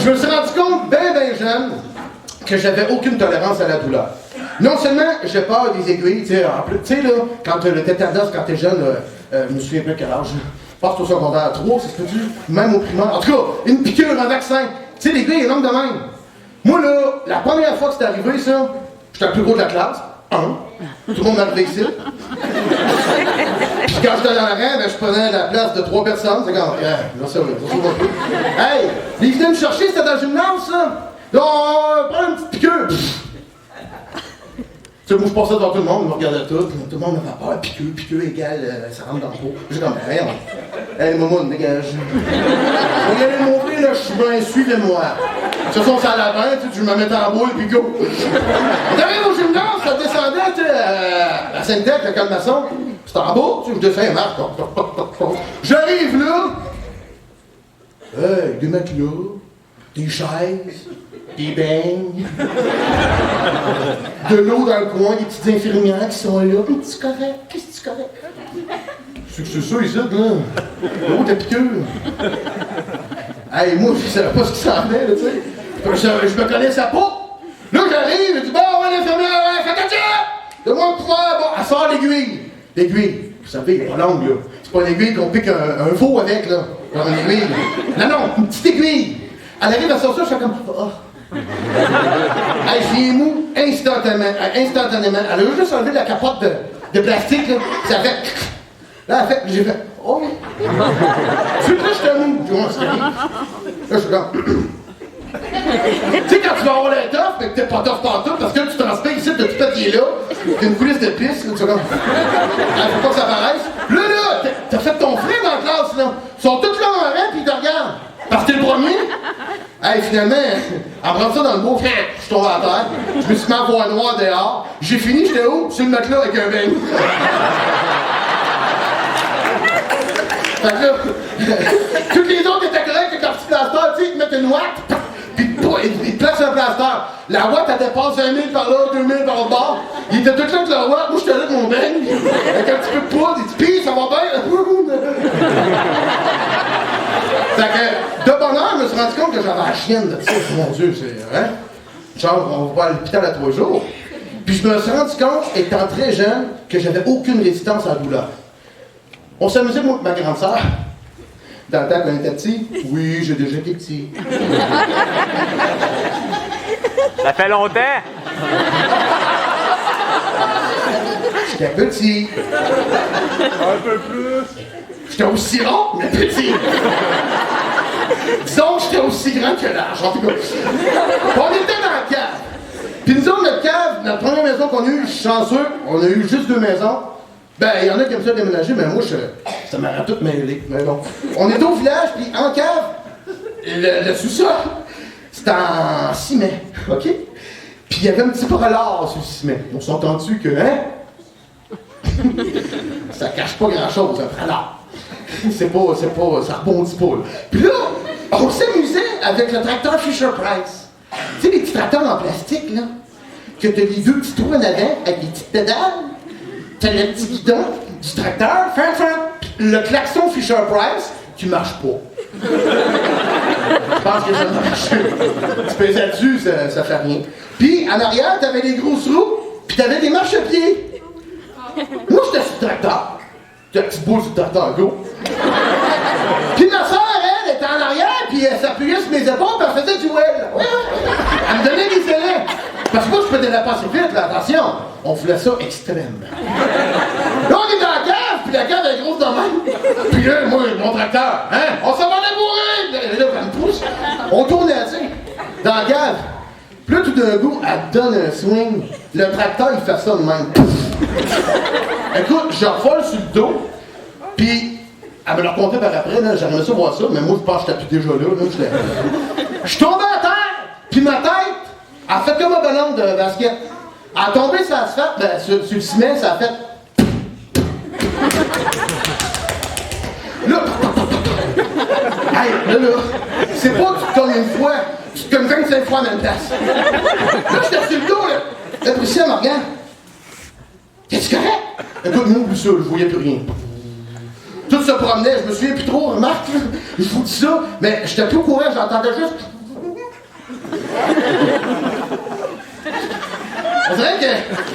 Je me suis rendu compte, ben jeune, que j'avais aucune tolérance à la douleur. Non seulement j'ai peur des aiguilles, tu sais là, quand le tétanos, quand t'es jeune, je me souviens pas quel âge, je passe au secondaire 3, ça se peut-tu, même au primaire. En tout cas, une piqûre, un vaccin, tu sais, l'aiguille est longue de même. Moi là, la première fois que c'est arrivé ça, j'étais le plus gros de la classe, tout le monde m'arrivait ici. Puis quand j'étais dans l'arrêt, ben, je prenais la place de 3 personnes, c'est comme, là ça, hey, ils venaient me chercher, c'était dans le gymnase, ça. Là, on prend une petite piqûre. Tu sais, moi, je passais devant tout le monde, ils me regardaient tout le monde m'avait peur, piqûre égale, ça rentre dans le pot. J'ai comme, rien. Hey, maman, dégage. On y allait montrer le chemin, suivez-moi. De toute façon, ça allait bien, tu sais, je me mettais en boule, puis go. On arrive au gymnase, ça descendait, tu sais, à Sainte-Tech, le Calmasson. C'était en bas, tu sais, je descends un marche. J'arrive là. Hey, des matelas, des chaises. Des beignes, de l'eau dans le coin, des petites infirmières qui sont là. Qu'est-ce que tu correct? Qu'est-ce que tu correct? C'est ça ici, là. L'eau de piqûre. Hey, moi, je savais pas ce qui s'en venait, là, tu sais. Je me connaissais pas. Là, j'arrive, je dis, bon, ouais, l'infirmière, ouais, faites attention! Donne-moi le pouvoir, bon, elle sort l'aiguille. L'aiguille, vous savez, elle est pas longue, là. C'est pas une aiguille qu'on pique un veau avec, là. Comme une aiguille. Non, une petite aiguille. Elle arrive à sortir, je fais comme, oh. Hey, j'ai mou instantanément. Elle a juste enlevé la capote de plastique, là. Ça fait. Là, j'ai fait. Oh! Tu sais, là, j'étais mou. Tu vois, c'est rien. Là, je suis comme. Tu sais, quand tu vas avoir la toffe, mais que t'es pas toffe partout, parce que tu transpires ici de tout papier-là, t'as une coulisse de pisse, là, tu sais, comme. Faut pas que ça paraisse. Là, t'as fait ton frère dans la classe, là. Ils sont tous là en rang, pis ils te regardent. Parce que t'es le premier. Hey, finalement, en prenant ça dans le beau, je tombe à terre. Je me suis mis à voix noire dehors. J'ai fini, j'étais où? Sur le matelas avec un beigne. Fait que là, toutes les autres étaient correctes avec leur petit plaster, tu sais, ils te mettent une ouate, puis ils te placent un plaster. La ouate, elle dépasse 20 000 par là, 2 000 par le bord. Ils étaient tous là avec leur ouate, moi j'étais là avec mon beigne, avec un petit peu de poudre, ils disent, pis ça va bien. Fait que, de bonne heure, je me suis rendu compte que j'avais la chienne de ça. Mon Dieu, c'est. Hein? Genre, on va à l'hôpital à 3 jours. Puis je me suis rendu compte, étant très jeune, que j'avais aucune résistance à la douleur. On s'amusait, moi, avec ma grande sœur. Dans le temps qu'on était petit. Oui, j'ai déjà été petit. Ça fait longtemps? J'étais petit. Un peu plus. J'étais aussi rond, mais petit. Disons que j'étais aussi grand que l'âge, en tout cas. On était dans la cave. Puis nous autres, notre cave, notre première maison qu'on a eue, je suis chanceux, on a eu juste 2 maisons. Ben, il y en a qui aiment ça déménager, mais moi, ça m'a tout mêlé. Mais bon. On était au village, puis en cave, le sous-sol, c'était en ciment, OK? Puis il y avait un petit prolard sur le ciment. On s'entend-tu que, hein? Ça cache pas grand-chose, un prolard. Ça rebondit pas, là. Puis là, on s'amusait avec le tracteur Fisher-Price. Tu sais, les petits tracteurs en plastique, là, que t'as les 2 petits trous en avant avec des petites pédales. T'as le petit guidon du tracteur, le klaxon Fisher-Price, qui marche pas. Je pense que ça marche. Tu pèses là-dessus, ça fait rien. Puis, en arrière, t'avais des grosses roues, puis t'avais des marchepieds. Moi, j'étais sur le tracteur. T'as un petit bout sur le tracteur, go. Puis ma soeur, elle, était en arrière, puis elle s'appuyait sur mes épaules, puis elle faisait du well. Elle me donnait des élèves. Parce que moi, je peux déraper assez vite, là, attention. On voulait ça extrême. Là, on est dans la cave, puis la cave est grosse de même. Puis là, moi, mon tracteur, hein, on s'en va bourrer. Là, elle me pousse. On tournait, tu sais, dans la cave. Puis là, tout d'un coup, elle donne un swing. Le tracteur, il fait ça de même. Écoute, je revole sur le dos, puis elle me l'a raconté par après, là, j'aimerais ça voir ça, mais moi, je pense que j'étais plus déjà là, je suis tombé à terre, puis ma tête, elle a fait comme un ballon de basket. Elle a tombé sur l'asphalte, ben, sur le ciment, ça a fait... Là, hey, là, c'est pas que tu te cognes une fois, tu te cognes 25 fois à la même place. Là, j'étais sur le dos, là. Là, Priscilla elle me regarde. T'es-tu correct? Écoute, moi, plus ça, je voyais plus rien. Tout se promenait, je me souviens plus trop, remarque, là, je vous dis ça, mais j'étais plus au courant, j'entendais juste... On dirait que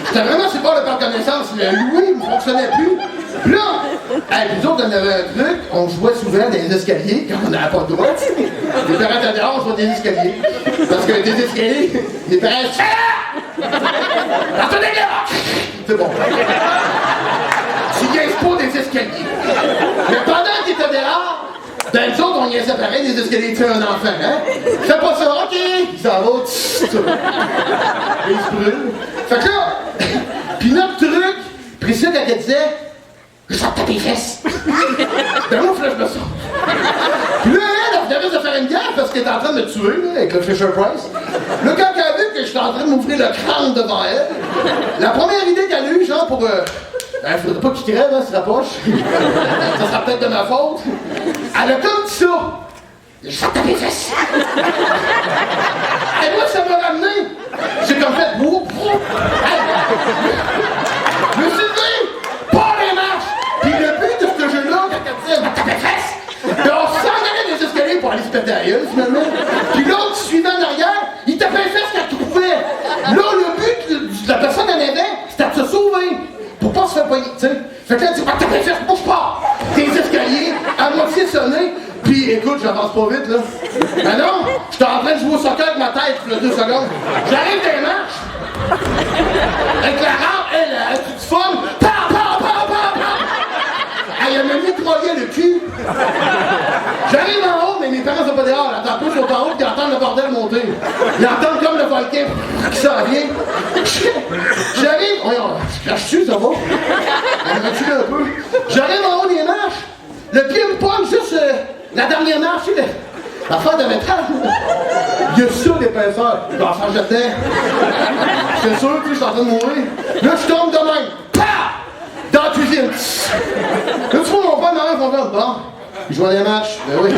j'étais vraiment sur le bord de perdre connaissance. Le Louis ne fonctionnait plus. Puis là, nous autres, on avait un truc, on jouait souvent dans les escaliers quand on n'avait pas de droit. Les parents étaient dehors, on jouait des escaliers. Parce que des escaliers, les parents, attendez là! C'est bon. Tu niaises pas des escaliers. Mais pendant qu'ils étaient dehors, ben nous autres, on niaisait pareil des escaliers, tu sais, un enfant, hein? Fais pas ça, ok! Il s'en va, et il se brûle. Fait que là, pis notre truc, Priscilla, quand elle disait, je vais te taper les fesses. Ben moi, je me sors. Puis là, elle venait de faire une guerre parce qu'elle était en train de me tuer, là, avec le Fisher-Price. Là, quand elle a vu que j'étais en train de m'ouvrir le crâne devant elle, la première idée qu'elle a eue, genre, pour... faudrait pas qu'il crève, hein, se rapproche. Ça sera peut-être de ma faute. Elle a comme dit ça. Je vais te taper les fesses. Et moi, ça m'a ramené. J'ai comme fait... Whoop, whoop. Je me suis levé, pas les marches. Puis le but de ce jeu-là, quand elle disait, je vais te taper les fesses, ben on s'en allait des escaliers pour aller se péter la gueule, finalement. Puis l'autre qui suivait en arrière, il tapait les fesses quand il trouvait. Là, le but de la personne en avant, c'était de se sauver. Pour pas se faire poigner, tu sais. Fait que là, tu vas te taper les fesses, bouge pas. Tes escaliers, à moitié sonnés. Puis écoute, j'avance pas vite, là. Ben non, j'étais en train de jouer au soccer avec ma tête, là, 2 secondes. J'arrive des marches. Avec la rampe, elle, tu te formes. Pow, pow, pow, pow, pow. Elle m'a mitraillé le cul. J'arrive en haut, mais mes parents sont pas dehors. Là, tantôt, ils sont en haut, ils entendent le bordel monter. Ils entendent comme le volcan qui s'en vient. J'arrive, je crache dessus, ça va. On va tuer un peu. J'arrive en haut des marches. Le pied me pogne juste la dernière marche, tu sais, l'affaire de métal. Il y a ça, l'épaisseur. Je vais en faire jeter. C'est sûr, tu sais, je suis en train de mourir. Là, je tombe de même. Pah! Dans la cuisine. Là, tu vois, mon père, ma mère, font comme, bon, il joue à des matchs. Ben oui.